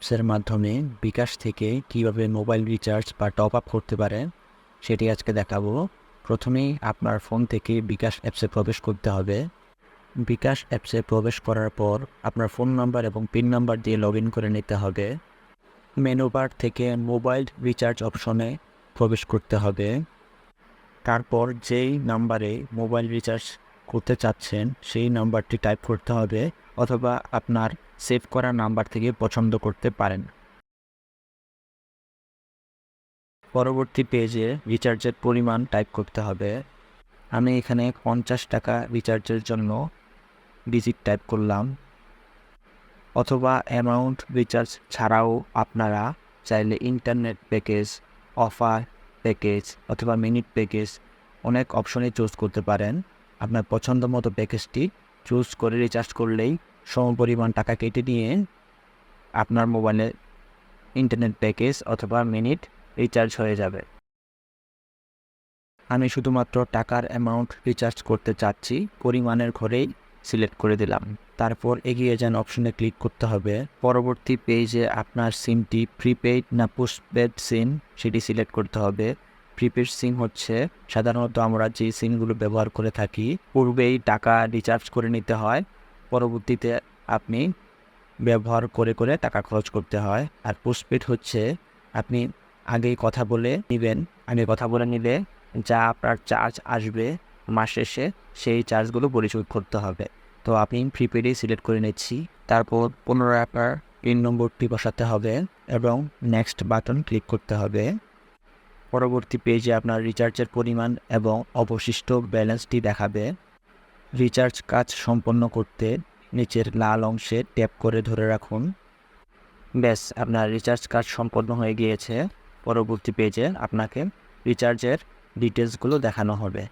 অ্যাপসের মাধ্যমে বিকাশ থেকে কিভাবে মোবাইল রিচার্জ বা টপ আপ করতে পারেন সেটি আজকে দেখাবো। প্রথমেই আপনার ফোন থেকে বিকাশ অ্যাপসে প্রবেশ করতে হবে। বিকাশ অ্যাপসে প্রবেশ করার পর আপনার ফোন নাম্বার এবং পিন নাম্বার দিয়ে লগ ইন করে নিতে হবে। মেনু বার থেকে মোবাইল রিচার্জ অপশনে প্রবেশ করতে হবে। তারপর যেই নাম্বারে মোবাইল রিচার্জ করতে চাচ্ছেন সেই নাম্বারটি টাইপ করতে হবে, অথবা আপনার সেভ করা নাম্বার থেকে পছন্দ করতে পারেন। পরবর্তী পেজে রিচার্জের পরিমাণ টাইপ করতে হবে। আমি এখানে 50 টাকা রিচার্জের জন্য ডিজিট টাইপ করলাম। অথবা অ্যামাউন্ট রিচার্জ ছাড়াও আপনারা চাইলে ইন্টারনেট প্যাকেজ, অফার প্যাকেজ অথবা মিনিট প্যাকেজ অনেক অপশনে চুজ করতে পারেন। আপনার পছন্দ মতো প্যাকেজটি চুজ করে রিচার্জ করলেই সমপরিমাণ টাকা কেটে নিয়ে আপনার মোবাইলে ইন্টারনেট প্যাকেজ অথবা মিনিট রিচার্জ হয়ে যাবে। আমি শুধুমাত্র টাকার অ্যামাউন্ট রিচার্জ করতে চাচ্ছি, পরিমাণের ঘরেই সিলেক্ট করে দিলাম। তারপর এগিয়ে যান অপশনে ক্লিক করতে হবে। পরবর্তী পেজে আপনার সিমটি প্রিপেইড না পোস্টপেড সিম সেটি সিলেক্ট করতে হবে। প্রিপেড সিম হচ্ছে সাধারণত আমরা যে সিমগুলো ব্যবহার করে থাকি, পূর্বেই টাকা রিচার্জ করে নিতে হয়, পরবর্তীতে আপনি ব্যবহার করে করে টাকা খরচ করতে হয়। আর পোস্টপেড হচ্ছে আপনি আগেই কথা বলে নেবেন, আগে কথা বলে নিলে যা আপনার চার্জ আসবে মাস শেষে সেই চার্জগুলো পরিশোধ করতে হবে। তো আপনি প্রিপেডই সিলেক্ট করে নিচ্ছি। তারপর পুনরায় আপনার পিন নম্বরটি বসাতে হবে এবং নেক্সট বাটন ক্লিক করতে হবে। পরবর্তী পেজে আপনার রিচার্জের পরিমাণ এবং অবশিষ্ট ব্যালেন্সটি দেখাবে। রিচার্জ কাজ সম্পন্ন করতে নিচের লাল অংশে ট্যাপ করে ধরে রাখুন। ব্যাস, আপনার রিচার্জ কাজ সম্পন্ন হয়ে গিয়েছে। পরবর্তী পেজে আপনাকে রিচার্জের ডিটেলসগুলো দেখানো হবে।